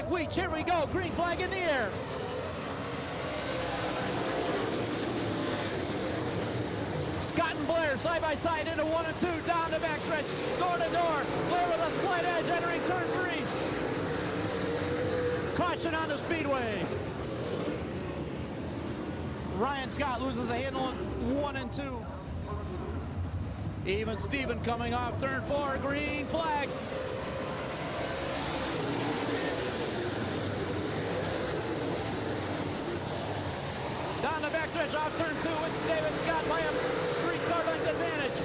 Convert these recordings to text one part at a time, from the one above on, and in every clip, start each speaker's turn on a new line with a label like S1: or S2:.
S1: Weech, here we go, green flag in the air. Scott and Blair side by side into 1 and 2, down the backstretch, door to door. Blair with a slight edge entering turn 3. Caution on the speedway. Ryan Scott loses a handle at 1 and 2. Even Steven coming off turn 4, green flag. Down the backstretch off turn 2, it's David Scott by a 3-car length advantage.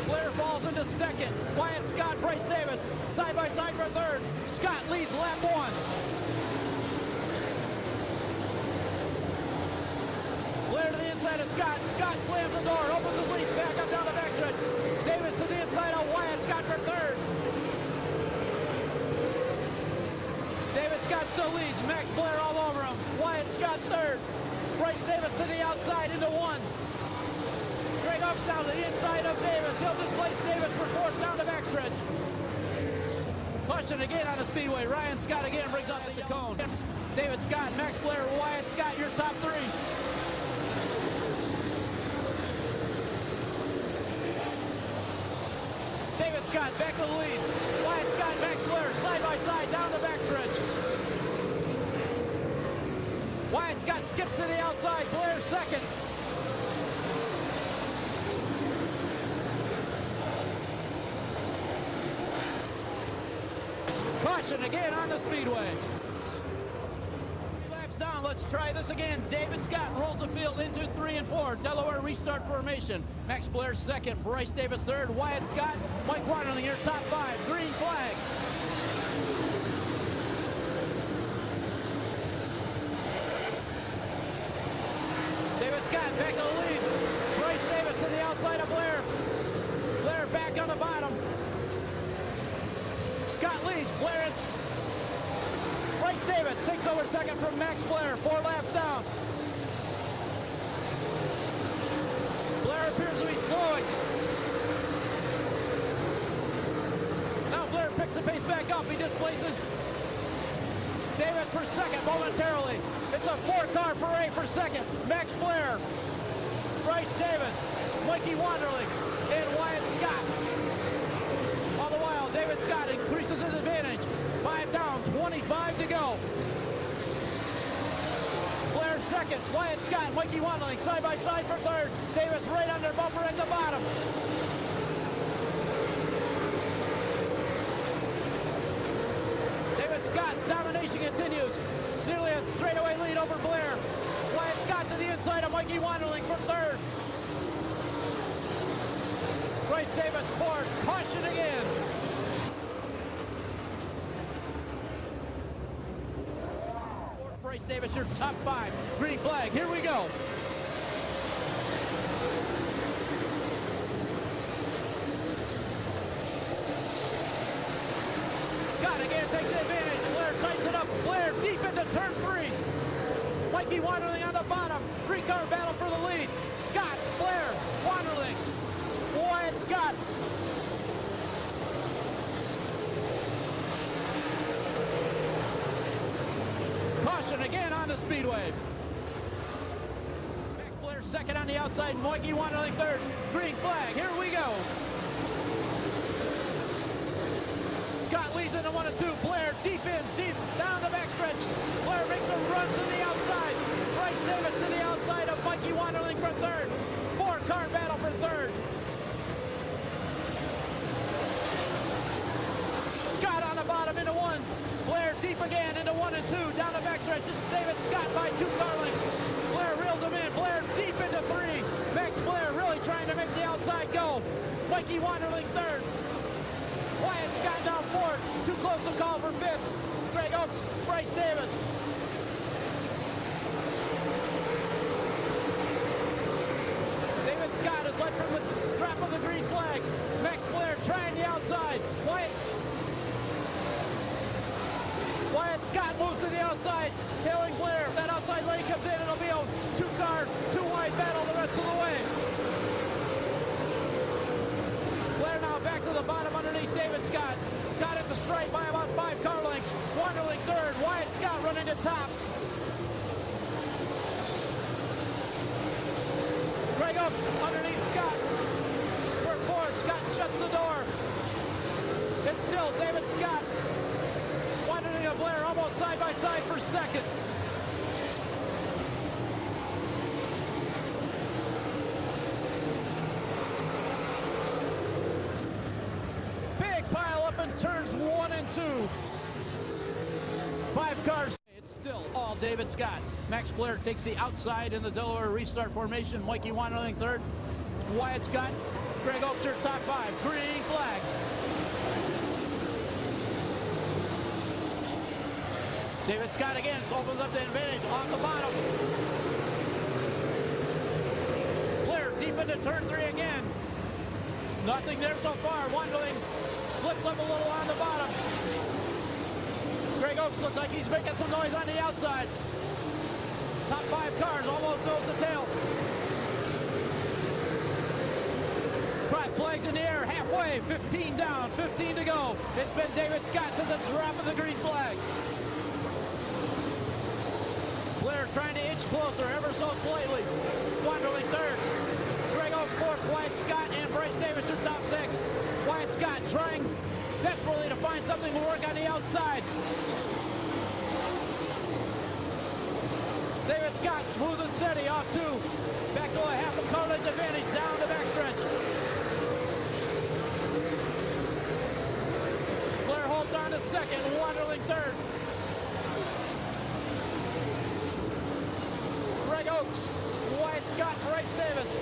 S1: Blair falls into second. Wyatt Scott, Bryce Davis, side by side for third. Scott leads lap 1. Blair to the inside of Scott. Scott slams the door, opens his lead, back up down the backstretch. Davis to the inside of Wyatt Scott for third. David Scott still leads. Max Blair all over him. Wyatt Scott third. Bryce Davis to the outside into 1. Greg Oaks down to the inside of Davis. He'll displace Davis for fourth down the backstretch. Caution again on the speedway. Ryan Scott again brings up the cone. David Scott, Max Blair, Wyatt Scott, your top 3. David Scott back to the lead. Wyatt Scott, Max Blair, side by side down the backstretch. Wyatt Scott skips to the outside. Blair second. Caution again on the speedway. 3 laps down. Let's try this again. David Scott rolls the field into 3 and 4. Delaware restart formation. Max Blair second. Bryce Davis third. Wyatt Scott, Mike Wanderling your top 5. Green flag. David Scott back to the lead. Bryce Davis to the outside of Blair. Blair back on the bottom. Scott leads. Blair is. Bryce Davis takes over second from Max Blair. 4 laps down. Blair appears to be slowing. Now Blair picks the pace back up. He displaces Davis for second momentarily. It's a 4-car foray for second. Max Blair, Bryce Davis, Mikey Wanderling, and Wyatt Scott. All the while, David Scott increases his advantage. 5 down, 25 to go. Blair second, Wyatt Scott, Mikey Wanderling side by side for third. Davis right under bumper at the bottom. David Scott's domination continues. Nearly a straightaway lead over Blair. Wyatt Scott to the inside of Mikey Wanderling for third. Bryce Davis fourth. Caution again. Bryce Davis, your top 5. Green flag. Here we go. Scott again takes the advantage. Blair tightens it up. Blair deep into turn 3. Mikey Wanderling on the bottom. 3-car battle for the lead. Scott, Blair, Wanderling, Wyatt Scott. Caution again on the speedway. Max Blair second on the outside. Mikey Wanderling third. Green flag. Here we go. Scott leads into 1 and 2. Blair deep in, deep down the backstretch. Blair makes a run to the outside. Bryce Davis to the outside of Mikey Wanderling for third. 4-car battle for third. Scott on the bottom into 1. Blair deep again into 1 and 2. Down the backstretch. It's David Scott by 2 car lengths. Blair reels him in. Blair deep into 3. Max Blair really trying to make the outside go. Mikey Wanderling third. Wyatt Scott down fourth. Too close to call for 5th. Greg Oaks, Bryce Davis. David Scott is led from the trap of the green flag. Max Blair trying the outside. Wyatt Scott moves to the outside, tailing Blair. If that outside lane comes in, it'll be a 2-car, 2-wide battle the rest of the way. Blair now back to the bottom underneath David Scott. Scott at the stripe by about 5 car lengths. Wanderling third. Wyatt Scott running to top. Greg Oaks underneath Scott. For fourth, Scott shuts the door. It's still David Scott. Wandering and Blair almost side by side for second. Big pile up in turns 1 and 2. 5 cars. It's still all David Scott. Max Blair takes the outside in the Delaware restart formation. Mikey Wanderling third. Wyatt Scott. Greg Oaks are top 5. Green flag. David Scott again opens up the advantage off the bottom. Blair deep into turn 3 again. Nothing there so far. Wanderling slips up a little on the bottom. Greg Oaks looks like he's making some noise on the outside. Top 5 cars almost nose to tail. Pride flags in the air, halfway, 15 down, 15 to go. It's been David Scott since the drop of the green flag. Blair trying to inch closer ever so slightly. Wanderling third. Greg Oaks fourth. Wyatt Scott and Bryce Davis are top 6. Wyatt Scott trying desperately to find something to work on the outside. David Scott smooth and steady off 2. Back to a half a car length advantage down the backstretch. Blair holds on to second. Wanderling third. Greg Oaks, Wyatt Scott, Bryce Davis.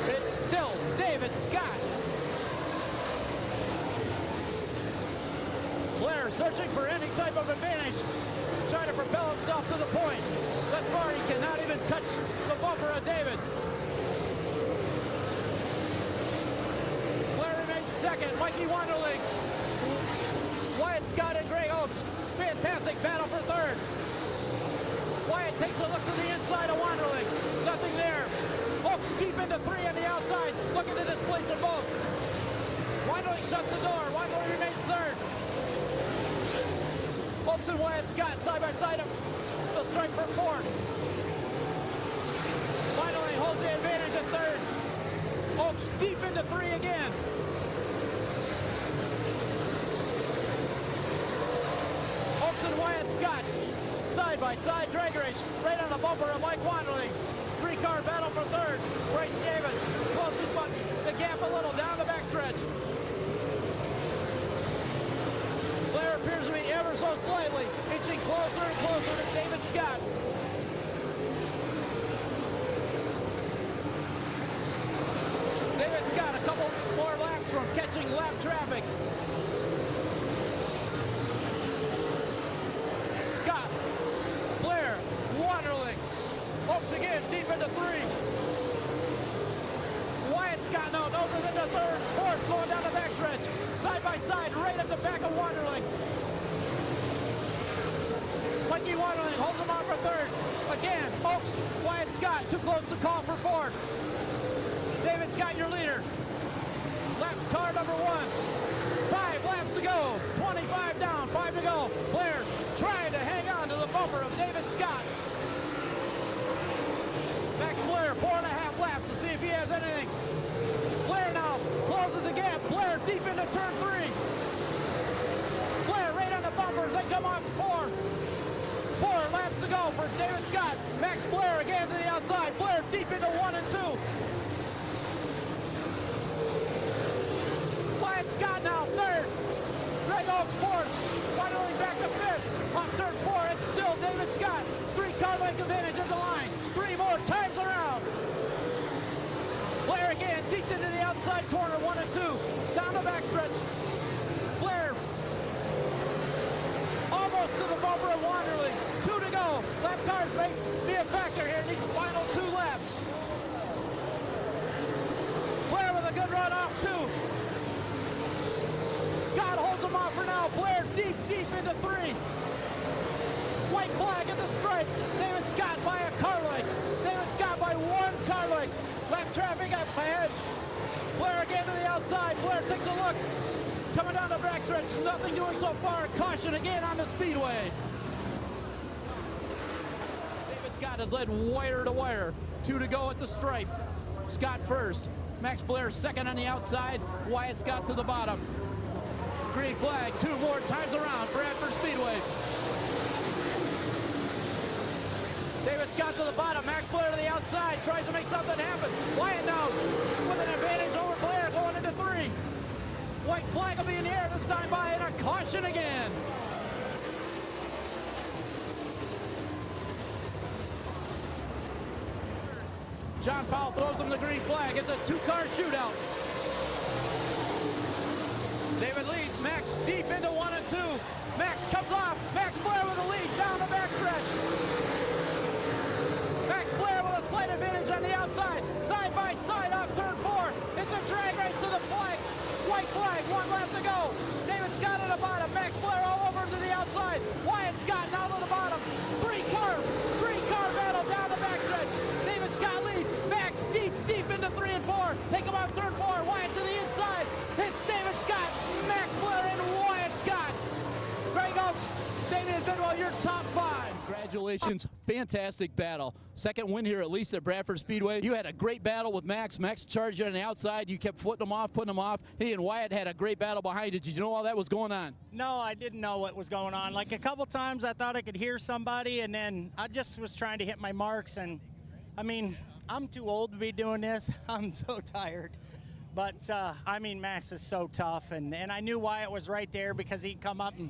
S1: It's still David Scott. Blair searching for any type of advantage, trying to propel himself to the point. Thus far, he cannot even touch the bumper of David. Blair remains second. Mikey Wanderling. Wyatt Scott and Greg Oaks. Fantastic battle for third. Wyatt takes a look to the inside of Wanderling. Nothing there. Oaks deep into 3 on the outside. Looking to displace them both. Wanderling shuts the door. Wanderling remains third. Oaks and Wyatt Scott side by side of the stripe for fourth. Wanderling holds the advantage at third. Oaks deep into 3 again. Oaks and Wyatt Scott side by side drag race right on the bumper of Mike Wanderling. 3-car battle for third. Bryce Davis closes the gap a little down the backstretch. Blair appears to be ever so slightly inching closer and closer to David Scott. David Scott a couple more laps from catching lap traffic. Scott, Blair, Wanderling. Oaks again deep into 3. Wyatt Scott now over into third, fourth going down the backstretch. Side by side, right at the back of Wanderling. Mikey Wanderling holds him on for third. Again, Oaks, Wyatt Scott, too close to call for fourth. David Scott, your leader. Laps car number 1. 5 laps to go. 25 down, 5 to go. Blair trying to hang on to the bumper of David Scott. Max Blair, 4.5 laps to see if he has anything. Blair now closes the gap. Blair deep into turn 3. Blair right on the bumpers. They come on 4. 4 laps to go for David Scott. Max Blair again to the outside. Blair deep into 1 and 2. Wyatt Scott now third. Greg Oaks fourth. Wanderling back to 5th. Off turn 4, it's still David Scott. 3-car length advantage at the line. 3 more times around. Blair again deep into the outside corner, 1 and 2. Down the backstretch. Blair almost to the bumper of Wanderling. 2 to go. Lap cars may be a factor here in these final 2 laps. Blair with a good run off 2. Scott holds him off for now. Blair deep into 3. White flag at the stripe. David Scott by a car length. David Scott by 1 outside. Blair takes a look. Coming down the backstretch, nothing doing so far. Caution again on the speedway. David Scott has led wire to wire. 2 to go at the stripe. Scott first. Max Blair second on the outside. Wyatt Scott to the bottom. Green flag, 2 more times around. Bradford Speedway. David Scott to the bottom, Max Blair to the outside, tries to make something happen. Wyatt now with an advantage over Blair going into 3. White flag will be in the air this time by, and a caution again. John Powell throws him the green flag. It's a 2-car shootout. David leads, Max deep into 1 and 2. Max comes off, Max Blair with the lead down the backstretch. Max Blair with a slight advantage on the outside. Side by side off turn 4. It's a drag race to the flag. White flag, 1 lap to go. David Scott at the bottom. Max Blair all over to the outside. Wyatt Scott now to the bottom. 3-car battle down the backstretch. David Scott leads. Max deep into 3 and 4. They come off turn 4. Wyatt to the inside. It's David Scott, Max Blair, and Wyatt Scott. Greg Oaks, Damian Bidwell, your top 5. Congratulations, fantastic battle. Second win here, at least at Bradford Speedway. You had a great battle with Max. Max charged you on the outside. You kept putting him off. He and Wyatt had a great battle behind you. Did you know all that was going on?
S2: No, I didn't know what was going on. Like a couple times I thought I could hear somebody, and then I just was trying to hit my marks. And I mean, I'm too old to be doing this. I'm so tired. But I mean, Max is so tough, and I knew Wyatt was right there because he'd come up and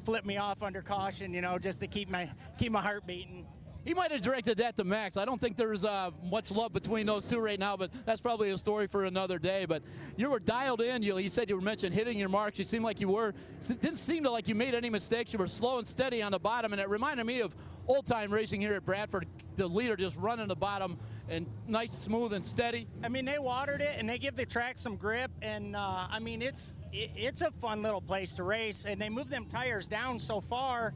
S2: flip me off under caution, you know, just to keep my heart beating.
S1: He might have directed that to Max. I don't think there's much love between those two right now, but that's probably a story for another day. But you were dialed in. You said you were mentioned hitting your marks. You seemed like you were. It didn't seem like you made any mistakes. You were slow and steady on the bottom, and it reminded me of old-time racing here at Bradford. The leader just running the bottom and nice, smooth, and steady.
S2: I mean, they watered it, and they give the track some grip, and I mean, it's a fun little place to race, and they move them tires down so far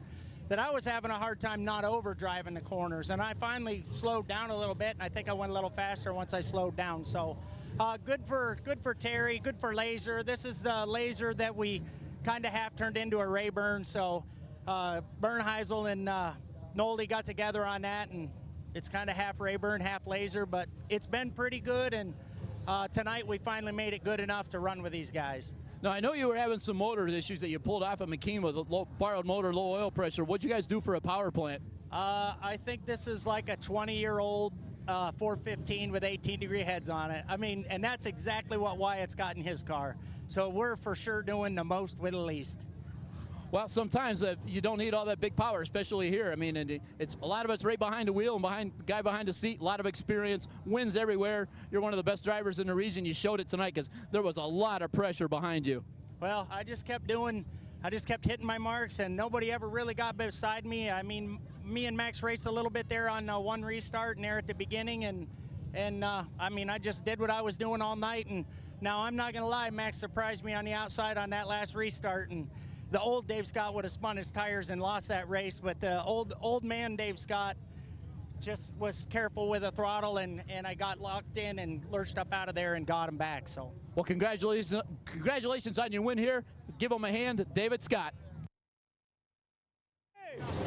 S2: that I was having a hard time not overdriving the corners, and I finally slowed down a little bit, and I think I went a little faster once I slowed down. So good for Terry, good for Laser. This is the Laser that we kind of half turned into a Rayburn. So Bernheisel and Nolde got together on that, and it's kind of half Rayburn, half Laser, but it's been pretty good, and tonight we finally made it good enough to run with these guys.
S1: Now, I know you were having some motor issues that you pulled off at McKean with a borrowed motor, low oil pressure. What'd you guys do for a power plant?
S2: I think this is like a 20-year-old 415 with 18-degree heads on it. I mean, and that's exactly what Wyatt's got in his car. So we're for sure doing the most with the least.
S1: Well, sometimes you don't need all that big power, especially here. I mean, and it's a lot of it's right behind the wheel and behind the guy behind the seat. A lot of experience, wins everywhere. You're one of the best drivers in the region. You showed it tonight because there was a lot of pressure behind you.
S2: Well, I just kept hitting my marks, and nobody ever really got beside me. I mean, me and Max raced a little bit there on one restart and there at the beginning, and I mean, I just did what I was doing all night. And now I'm not gonna lie, Max surprised me on the outside on that last restart, and the old Dave Scott would have spun his tires and lost that race, but the old man Dave Scott just was careful with the throttle, and I got locked in and lurched up out of there and got him back. So,
S1: well, congratulations on your win here. Give him a hand, David Scott.
S3: Hey.